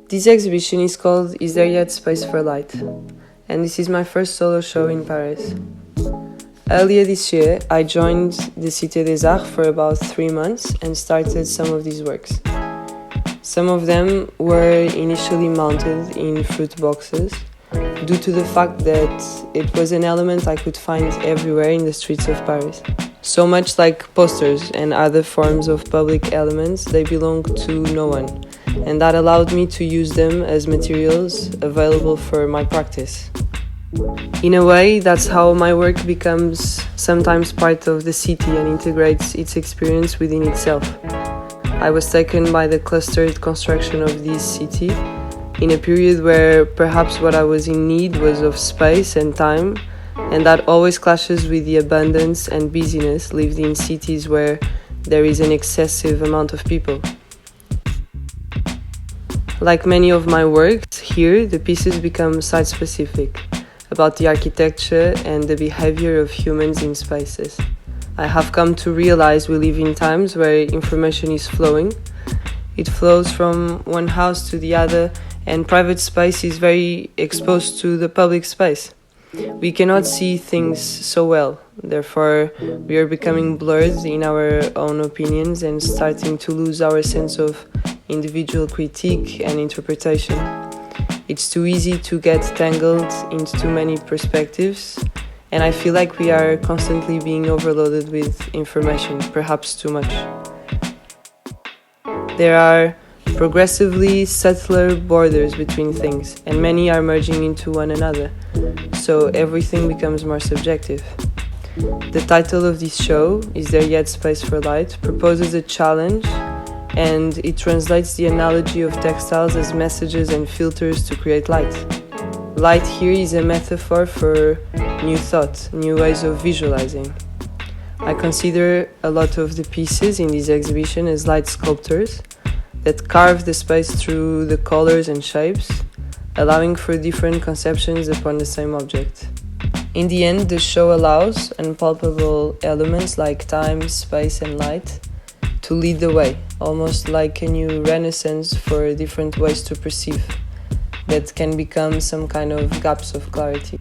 This exhibition is called Is There Yet Space for Light? And this is my first solo show in Paris. Earlier this year, I joined the Cité des Arts for about 3 months and started some of these works. Some of them were initially mounted in fruit boxes due to the fact that it was an element I could find everywhere in the streets of Paris. So much like posters and other forms of public elements, they belong to no one, and that allowed me to use them as materials available for my practice. In a way, that's how my work becomes sometimes part of the city and integrates its experience within itself. I was taken by the clustered construction of this city in a period where perhaps what I was in need was of space and time, and that always clashes with the abundance and busyness lived in cities where there is an excessive amount of people. Like many of my works, here the pieces become site-specific, about the architecture and the behavior of humans in spaces. I have come to realize we live in times where information is flowing. It flows from one house to the other, and private space is very exposed to the public space. We cannot see things so well, therefore we are becoming blurred in our own opinions and starting to lose our sense of individual critique and interpretation. It's too easy to get tangled into too many perspectives, and I feel like we are constantly being overloaded with information, perhaps too much. There are progressively subtler borders between things, and many are merging into one another, so everything becomes more subjective. The title of this show, Is There Yet Space for Light?, proposes a challenge, and it translates the analogy of textiles as messages and filters to create light. Light here is a metaphor for new thought, new ways of visualizing. I consider a lot of the pieces in this exhibition as light sculptors that carve the space through the colors and shapes, allowing for different conceptions upon the same object. In the end, the show allows impalpable elements like time, space and light to lead the way, almost like a new renaissance for different ways to perceive that can become some kind of gaps of clarity.